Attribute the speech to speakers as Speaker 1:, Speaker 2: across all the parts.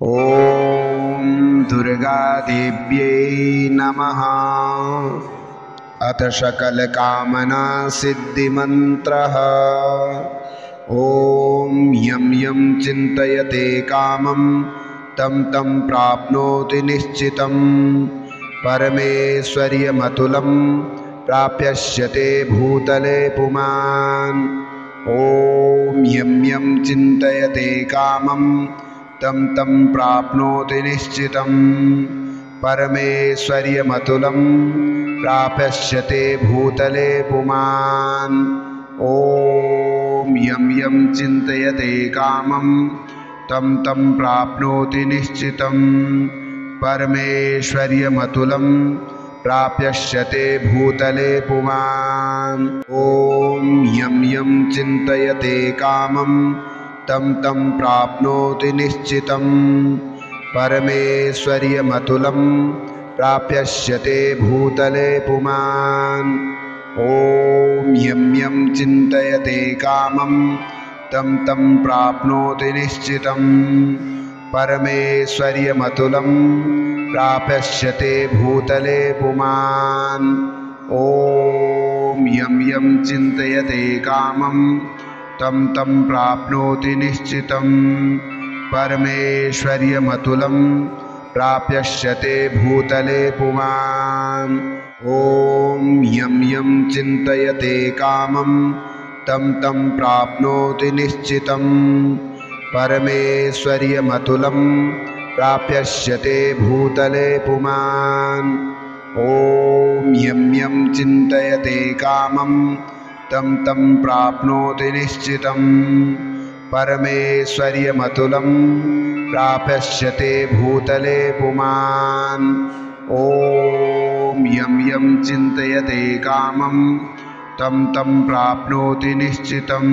Speaker 1: ॐ दुर्गादेव्यै नमः। अथ सकलकामनासिद्धिमन्त्रः। ॐ यं यं चिन्तयते कामं तं तं प्राप्नोति निश्चितं। परमेश्वर्यमतुलं प्राप्यस्यते भूतले पुमान्। ॐ यं यं चिन्तयते कामं तं तं प्राप्नोति निश्चितं। परमेश्वर्यमतुलं प्राप्यस्यते भूतले पुमान्। ॐ यं यं चिन्तयते कामं तं तं प्राप्नोति निश्चितं। परमेश्वर्यमतुलं प्राप्यस्यते भूतले पुमान्। ॐ यं यं चिन्तयते कामं तं तं प्राप्नोति निश्चितं। परमेश्वर्यमतुलं प्राप्यस्यते भूतले पुमान्। ॐ यं यं चिन्तयते कामं तं तं प्राप्नोति निश्चितं। परमेश्वर्यमतुलं प्राप्यस्यते भूतले पुमान्। ॐ यं यं चिन्तयते कामं तं तं प्राप्नोति निश्चितं। परमेश्वर्यमतुलं प्राप्यस्यते भूतले पुमान्। ॐ यं यं चिन्तयते कामं तं तं प्राप्नोति निश्चितं। परमेश्वर्यमतुलं प्राप्यस्यते भूतले पुमान्। ॐ यं यं चिन्तयते कामं तं तं प्राप्नोति निश्चितं। परमेश्वर्यमतुलं प्राप्यस्यते भूतले पुमान्। ॐ यं यं चिन्तयते कामं तं तं प्राप्नोति निश्चितं।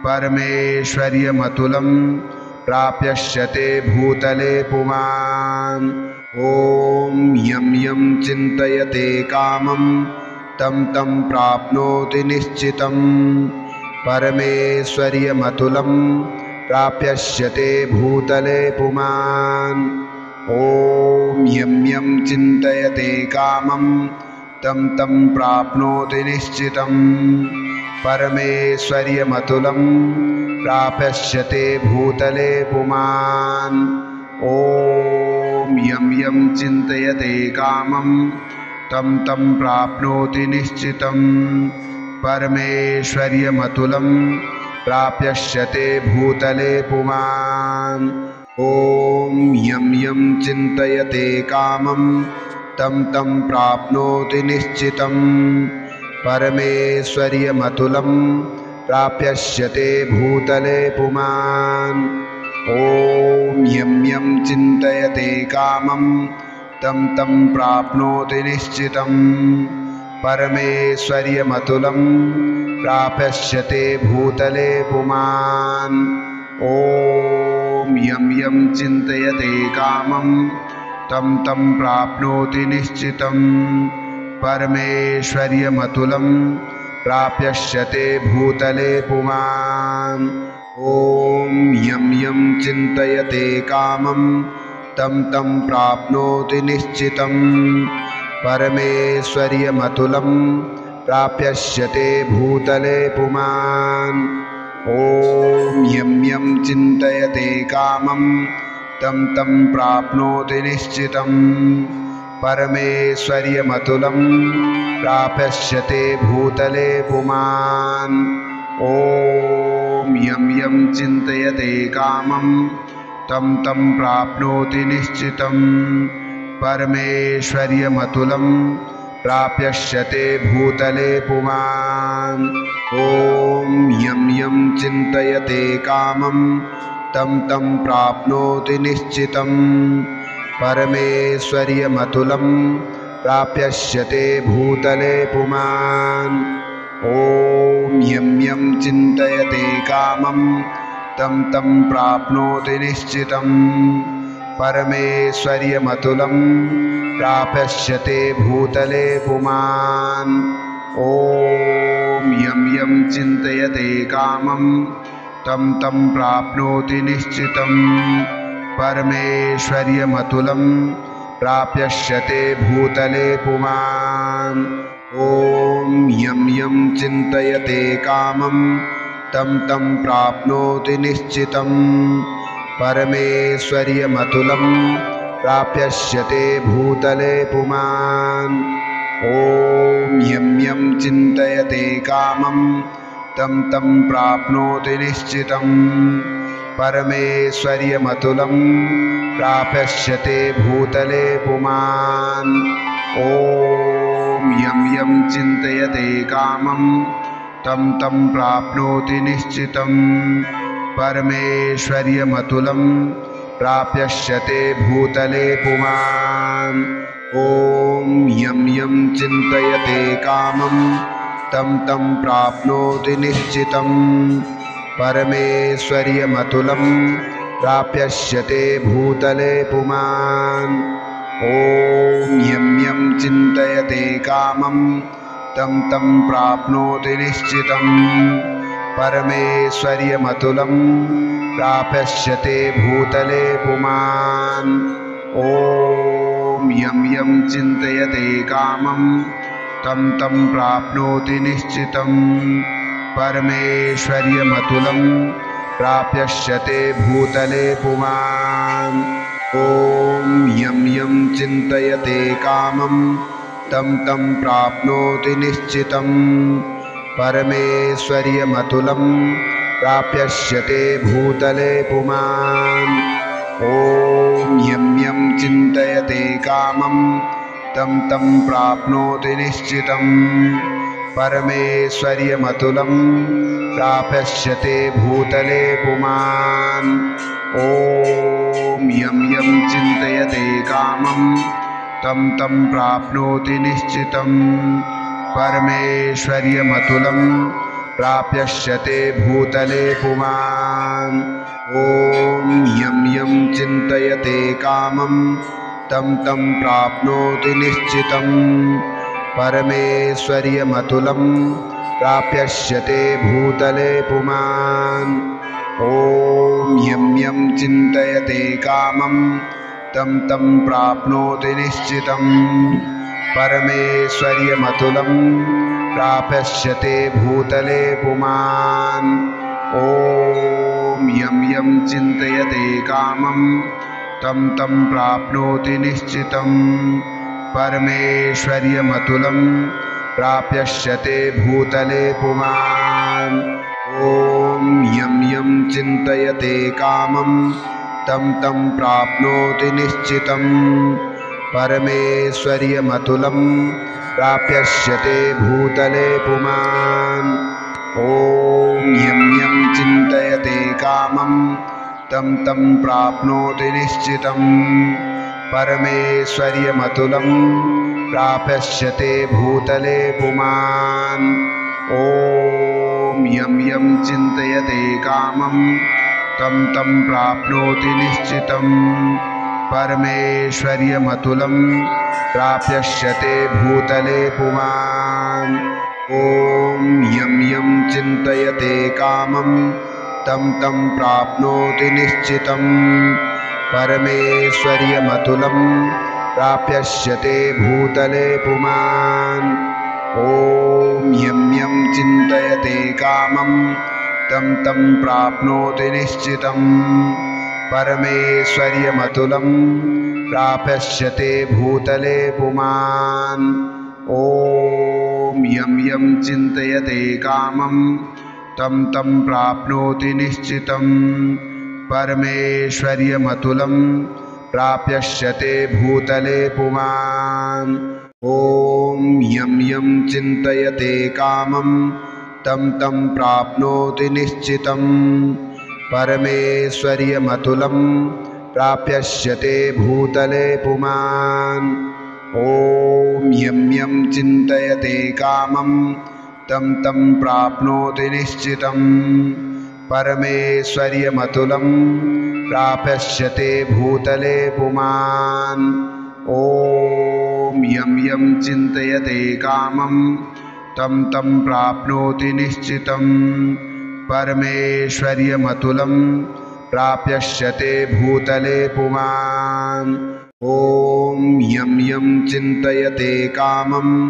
Speaker 1: परमेश्वर्यमतुलं प्राप्यस्यते भूतले पुमान्। ॐ यं यं चिन्तयते कामं तं तं प्राप्नोति निश्चितं। परमेश्वर्यमतुलं प्राप्यस्यते भूतले पुमान्। ॐ यं यं चिन्तयते कामं तं तं प्राप्नोति निश्चितं। परमेश्वर्यमतुलं प्राप्यस्यते भूतले पुमान्। ॐ यं यं चिन्तयते कामं तं तं प्राप्नोति निश्चितं। परमेश्वर्यमतुलं प्राप्यस्यते भूतले पुमान्। ॐ यं यं चिन्तयते कामं तं तं प्राप्नोति निश्चितं। परमेश्वर्यमतुलं प्राप्यस्यते भूतले पुमान्। ॐ यं यं चिन्तयते कामं तं तं प्राप्नोति निश्चितं। परमेश्वर्यमतुलं प्राप्यस्यते भूतले पुमान्। ॐ यं यं चिन्तयते कामं तं तं प्राप्नोति निश्चितं। परमेश्वर्यमतुलं प्राप्यस्यते भूतले पुमान्। ॐ यं यं चिन्तयते कामं तं तं प्राप्नोति निश्चितं। परमेश्वर्यमतुलं प्राप्यस्यते भूतले पुमान्। ॐ यं यं चिन्तयते कामं तं तं प्राप्नोति निश्चितं। परमेश्वर्यमतुलं प्राप्यस्यते भूतले पुमान्। ॐ यं यं चिन्तयते कामं तं तं प्राप्नोति निश्चितं। परमेश्वर्यमतुलं प्राप्यस्यते भूतले पुमान्। ॐ यं यं चिन्तयते कामं तं तं प्राप्नोति निश्चितं। परमेश्वर्यमतुलं प्राप्यस्यते भूतले पुमान्। ॐ यं यं चिन्तयते कामं तं तं प्राप्नोति निश्चितं। परमेश्वर्यमतुलं प्राप्यस्यते भूतले पुमान्। ॐ यं यं चिन्तयते कामं तं तं प्राप्नोति निश्चितं। परमेश्वर्यमतुलं प्राप्यस्यते भूतले पुमान्। ॐ यं यं चिन्तयते कामं तं तं प्राप्नोति निश्चितं। परमेश्वर्यमतुलं प्राप्यस्यते भूतले पुमान्। ॐ यं यं चिन्तयते कामं तं तं प्राप्नोति निश्चितं। परमेश्वर्यमतुलं प्राप्यस्यते भूतले पुमान्। ॐ यं यं चिन्तयते कामं तं तं प्राप्नोति निश्चितं। परमेश्वर्यमतुलं प्राप्यस्यते भूतले पुमान्। ॐ यं यं चिन्तयते कामं तं तं प्राप्नोति निश्चितं। परमेश्वर्यमतुलं प्राप्यस्यते भूतले पुमान्। ॐ यं यं चिन्तयते कामं तं तं प्राप्नोति निश्चितं। परमेश्वर्यमतुलं प्राप्यस्यते भूतले पुमान्। ॐ यं यं चिन्तयते कामं तं तं प्राप्नोति निश्चितं। परमेश्वर्यमतुलं प्राप्यस्यते भूतले पुमान्। ॐ यं यं चिन्तयते कामं तं तं प्राप्नोति निश्चितं। परमेश्वर्यमतुलं प्राप्यस्यते भूतले पुमान्। ॐ यं यं चिन्तयते कामं तं तं प्राप्नोति निश्चितं। परमेश्वर्यमतुलं प्राप्यस्यते भूतले पुमान्। ॐ यं यं चिन्तयते कामं तं तं प्राप्नोति निश्चितं। परमेश्वर्यमतुलं प्राप्यस्यते भूतले पुमान्। ॐ यं यं चिन्तयते कामं तं तं प्राप्नोति निश्चितं। परमेश्वर्यमतुलं प्राप्यस्यते भूतले पुमान्। ॐ यं यं चिन्तयते कामं तं तं प्राप्नोति निश्चितं। परमेश्वर्यमतुलं प्राप्यस्यते भूतले पुमान्। ॐ यं यं चिन्तयते कामं तं तं प्राप्नोति निश्चितं। परमेश्वर्यमतुलं प्राप्यस्यते भूतले पुमान्। ॐ यं यं चिन्तयते कामं तं तं प्राप्नोति निश्चितं। परमेश्वर्यमतुलं प्राप्यस्यते भूतले पुमान्। ॐ यं यं चिन्तयते कामं तं तं प्राप्नोति निश्चितं। परमेश्वर्यमतुलं प्राप्यस्यते भूतले पुमान्। ॐ यं यं चिन्तयते कामं तं तं प्राप्नोति निश्चितं। परमेश्वर्यमतुलं प्राप्यस्यते भूतले पुमान्। ॐ यं यं चिन्तयते कामं तं तं प्राप्नोति निश्चितं। परमेश्वर्यमतुलं प्राप्यस्यते भूतले पुमान्। ॐ यं यं चिन्तयते कामं तं तं प्राप्नोति निश्चितं। परमेश्वर्यमतुलं प्राप्यस्यते भूतले पुमान्। ॐ यं यं चिन्तयते कामं तं तं प्राप्नोति निश्चितं। परमेश्वर्यमतुलं प्राप्यस्यते भूतले पुमान्। ॐ यं यं चिन्तयते कामं तं तं प्राप्नोति निश्चितं। परमेश्वर्यमतुलं प्राप्यस्यते भूतले पुमान्। ॐ यं यं चिन्तयते कामं तं तं प्राप्नोति निश्चितं। परमेश्वर्यमतुलं प्राप्यस्यते भूतले पुमान्। ॐ यं यं चिन्तयते कामं तं तं प्राप्नोति निश्चितं। परमेश्वर्यमतुलं प्राप्यस्यते भूतले पुमान्। ॐ यं यं चिन्तयते कामं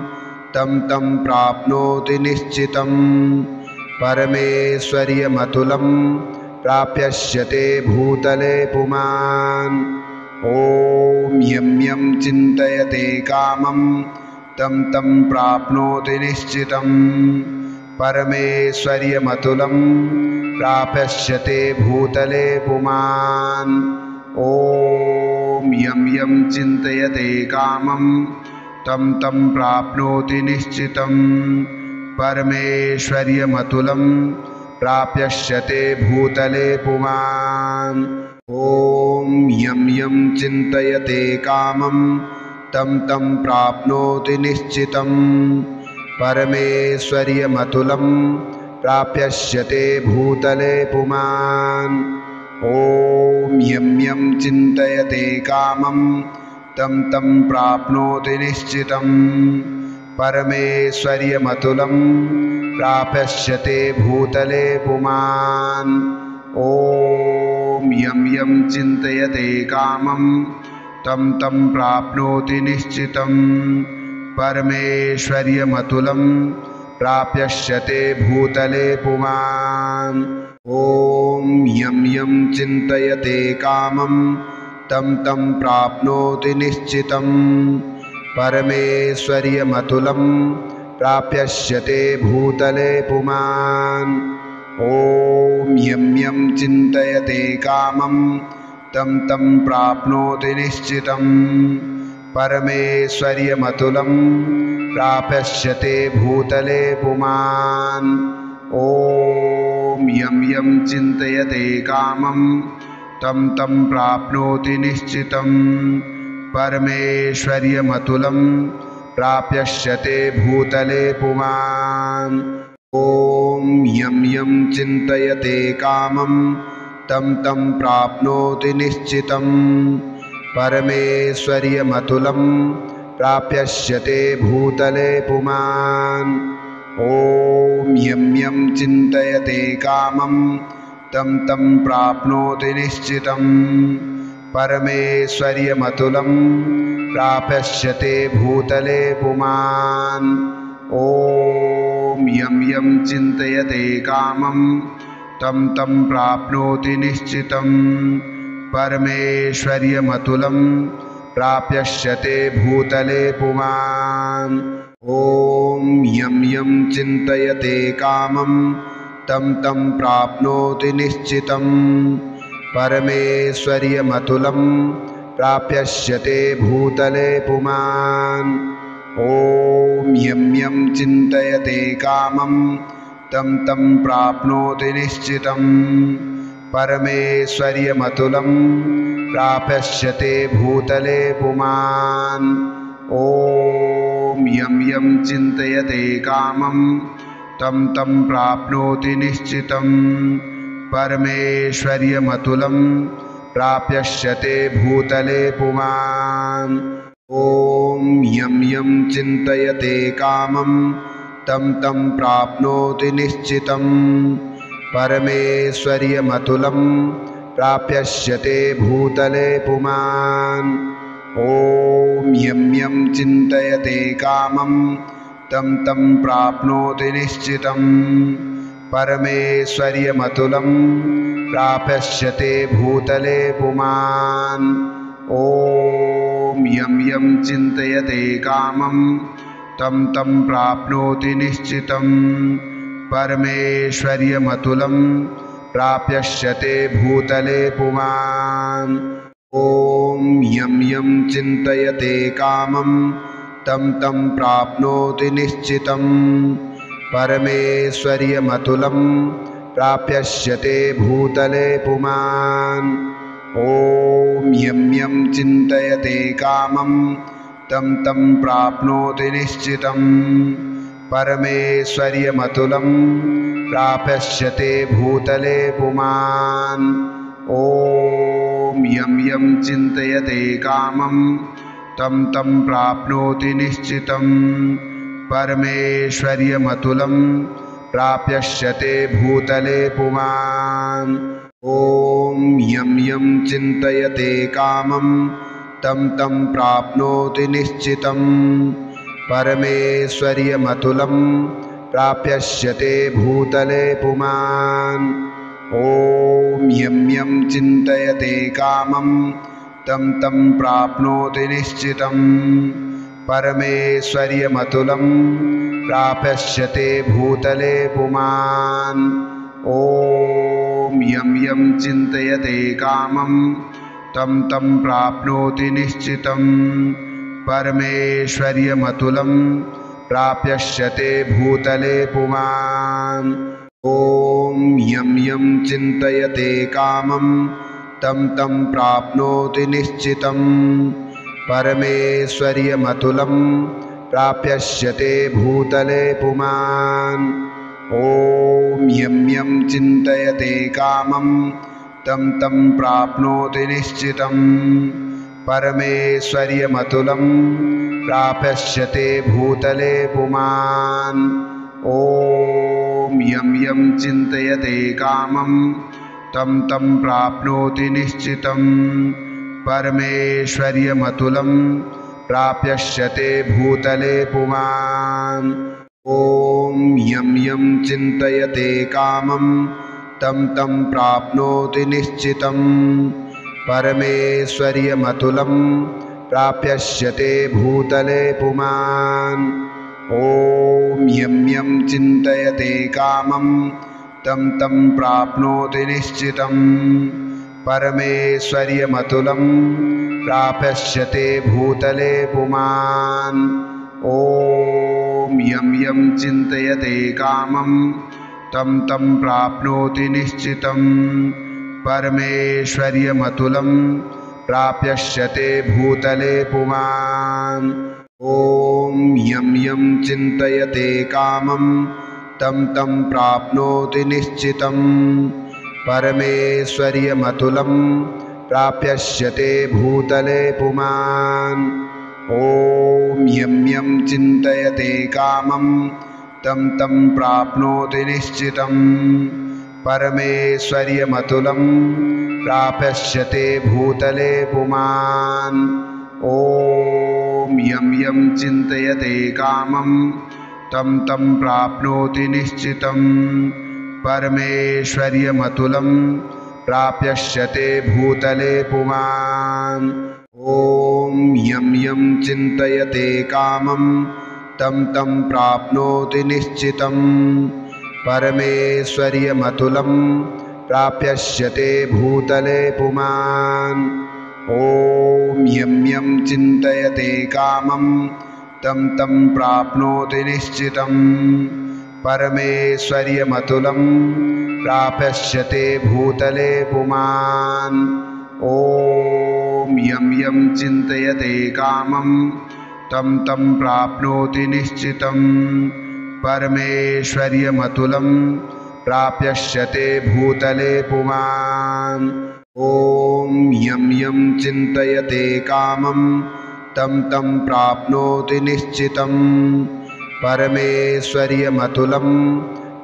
Speaker 1: तं तं प्राप्नोति निश्चितं। परमेश्वर्यमतुलं प्राप्यस्यते भूतले पुमान्। ॐ यं यं चिन्तयते कामं तं तं प्राप्नोति निश्चितं। परमेश्वर्यमतुलं प्राप्यस्यते भूतले पुमान्। ॐ यं यं चिन्तयते कामं तं तं प्राप्नोति निश्चितं। परमेश्वर्यमतुलं प्राप्यस्यते भूतले पुमान्। ॐ यं यं चिन्तयते कामं तं तं प्राप्नोति निश्चितं। परमेश्वर्यमतुलं प्राप्यस्यते भूतले पुमान्। ॐ यं यं चिन्तयते कामं तं तं प्राप्नोति निश्चितं। परमेश्वर्यमतुलं प्राप्यस्यते भूतले पुमान्। ॐ यं यं चिन्तयते कामं तं तं प्राप्नोति निश्चितं। परमेश्वर्यमतुलं प्राप्यस्यते भूतले पुमान्। ॐ यं यं चिन्तयते कामं तं तं प्राप्नोति निश्चितं। परमेश्वर्यमतुलं प्राप्यस्यते भूतले पुमान्। ॐ यं यं चिन्तयते कामं तं तं प्राप्नोति निश्चितं। परमेश्वर्यमतुलं प्राप्यस्यते भूतले पुमान्। ॐ यं यं चिन्तयते कामं तं तं प्राप्नोति निश्चितं। परमेश्वर्यमतुलं प्राप्यस्यते भूतले पुमान्। ॐ यं यं चिन्तयते कामं तं तं प्राप्नोति निश्चितं। परमेश्वर्यमतुलं प्राप्यस्यते भूतले पुमान्। ॐ यं यं चिन्तयते कामं तं तं प्राप्नोति निश्चितं। परमेश्वर्यमतुलं प्राप्यस्यते भूतले पुमान्। ॐ यं यं चिन्तयते कामं तं तं प्राप्नोति निश्चितं। परमेश्वर्यमतुलं प्राप्यस्यते भूतले पुमान्। ॐ यं यं चिन्तयते कामं तं तं प्राप्नोति निश्चितं। परमेश्वर्यमतुलं प्राप्यस्यते भूतले पुमान्। ॐ यं यं चिन्तयते कामं तं तं प्राप्नोति निश्चितं। परमेश्वर्यमतुलं प्राप्यस्यते भूतले पुमान्। ॐ यं यं चिन्तयते कामं तं तं प्राप्नोति निश्चितं। परमेश्वर्यमतुलं प्राप्यस्यते भूतले पुमान्। ॐ यं यं चिन्तयते कामं तं तं प्राप्नोति निश्चितं। परमेश्वर्यमतुलं प्राप्यस्यते भूतले पुमान्। ॐ यं यं चिन्तयते कामं तं तं प्राप्नोति निश्चितं। परमेश्वर्यमतुलं प्राप्यस्यते भूतले पुमान्। ॐ यं यं चिन्तयते कामं तं तं प्राप्नोति निश्चितं। परमेश्वर्यमतुलं प्राप्यस्यते भूतले पुमान्। ॐ यं यं चिन्तयते कामं तं तं प्राप्नोति निश्चितं। परमेश्वर्यमतुलं प्राप्यस्यते भूतले पुमान्। ॐ यं यं चिन्तयते कामं तं तं प्राप्नोति निश्चितं। परमेश्वर्यमतुलं प्राप्यस्यते भूतले पुमान्। ॐ यं यं चिन्तयते कामं तं तं प्राप्नोति निश्चितं। परमेश्वर्यमतुलं प्राप्यस्यते भूतले पुमान्। ॐ यं यं चिन्तयते कामं तं तं प्राप्नोति निश्चितं परमेश्वर्यमतुलं प्राप्यस्यते भूतले पुमान् ॐ यं यं चिन्तयते कामं तं तं प्राप्नोति निश्चितं परमेश्वर्यमतुलं प्राप्यस्यते भूतले पुमान् ॐ यं यं चिन्तयते कामं तं तं प्राप्नोति निश्चितं परमेश्वर्यमतुलं प्राप्यस्यते भूतले पुमान् ॐ यं यं चिन्तयते कामं तं तं प्राप्नोति निश्चितं परमेश्वर्यमतुलं प्राप्यस्यते भूतले पुमान् ॐ यं यं चिन्तयते कामं तं तं प्राप्नोति निश्चितं परमेश्वर्यमतुलं प्राप्यस्यते भूतले पुमान् ॐ यं यं चिन्तयते कामं तं तं प्राप्नोति निश्चितं परमेश्वर्यमतुलं प्राप्यस्यते भूतले पुमान् ॐ यं यं चिन्तयते कामं तं तं प्राप्नोति निश्चितं परमेश्वर्यमतुलं प्राप्यस्यते भूतले पुमान् ॐ यं यं चिन्तयते कामं तं तं प्राप्नोति निश्चितं परमेश्वर्यमतुलं प्राप्यस्यते भूतले पुमान् ॐ यं यं चिन्तयते कामं तं तं प्राप्नोति निश्चितं परमेश्वर्यमतुलं प्राप्यस्यते भूतले पुमान् ॐ यं यं चिन्तयते कामं तं तं प्राप्नोति निश्चितं परमेश्वर्यमतुलं प्राप्यस्यते भूतले पुमान् ॐ यं यं चिन्तयते कामं तं तं प्राप्नोति निश्चितं परमेश्वर्यमतुलं प्राप्यस्यते भूतले पुमान् ॐ यं यं चिन्तयते कामं तं तं प्राप्नोति निश्चितं परमेश्वर्यमतुलं प्राप्यस्यते भूतले पुमान् ॐ यं यं चिन्तयते कामं तं तं प्राप्नोति निश्चितं परमेश्वर्यमतुलं प्राप्यस्यते भूतले पुमान् ॐ यं यं चिन्तयते कामं तं तं प्राप्नोति निश्चितं परमेश्वर्यमतुलं प्राप्यस्यते भूतले पुमान् ॐ यं यं चिन्तयते कामं तं तं प्राप्नोति निश्चितं परमेश्वर्यमतुलं प्राप्यस्यते भूतले पुमान् ॐ यं यं चिन्तयते कामं तं तं प्राप्नोति निश्चितं परमेश्वर्यमतुलं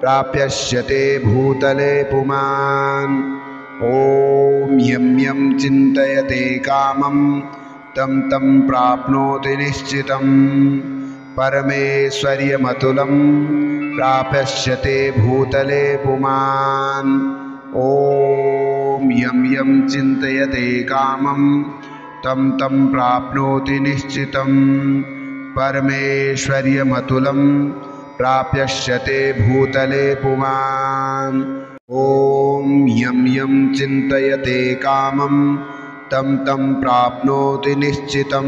Speaker 1: प्राप्यस्यते भूतले पुमान् ॐ यं यं चिन्तयते कामं तं तं प्राप्नोति निश्चितं परमेश्वर्यमतुलं प्राप्यस्यते भूतले पुमान् ॐ यं यं चिन्तयते कामं तं तं प्राप्नोति निश्चितं परमेश्वर्यमतुलं प्राप्यस्यते भूतले पुमान् ॐ यं यं चिन्तयते कामं तं तं प्राप्नोति निश्चितं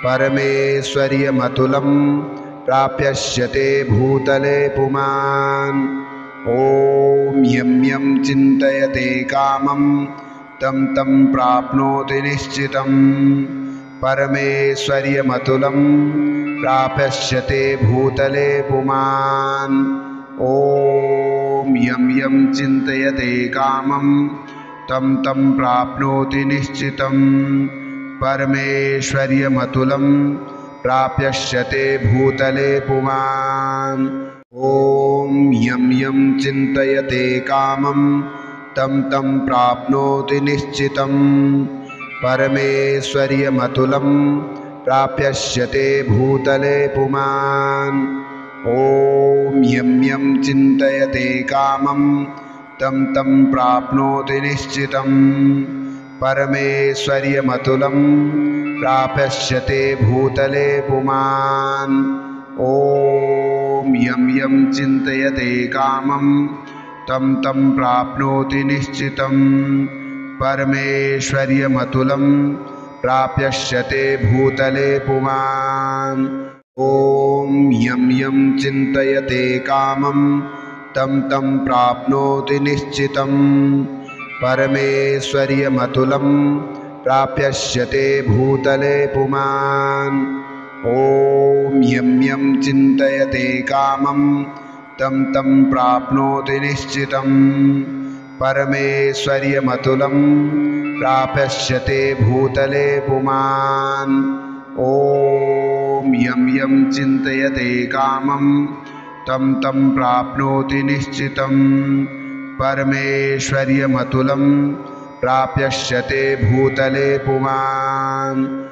Speaker 1: परमेश्वर्यमतुलं प्राप्यस्यते भूतले पुमान् ॐ यं यं चिन्तयते कामं तं तं प्राप्नोति निश्चितं परमेश्वर्यमतुलं प्राप्यस्यते भूतले पुमान् ॐ यं यं चिन्तयते कामं तं तं प्राप्नोति निश्चितं परमेश्वर्यमतुलं प्राप्यस्यते भूतले पुमान् ॐ यं यं चिन्तयते कामं तं तं प्राप्नोति निश्चितं परमेश्वर्यमतुलं प्राप्यस्यते भूतले पुमान् ॐ यं यं चिन्तयते कामं तं तं प्राप्नोति निश्चितं परमेश्वर्यमतुलं प्राप्यस्यते भूतले पुमान् ॐ यं यं चिन्तयते कामं तं तं प्राप्नोति निश्चितं परमेश्वर्यमतुलं प्राप्यस्यते भूतले पुमान् ॐ यं यं चिन्तयते कामं तं तं प्राप्नोति निश्चितं परमेश्वर्यमतुलं प्राप्यस्यते भूतले पुमान् ॐ यं यं चिन्तयते कामं तं तं प्राप्नोति निश्चितं परमेश्वर्यमतुलं प्राप्यस्यते भूतले पुमान् ॐ यं यं चिन्तयते कामं तं तं प्राप्नोति निश्चितं परमेश्वर्यमतुलं प्राप्यस्यते भूतले पुमान्।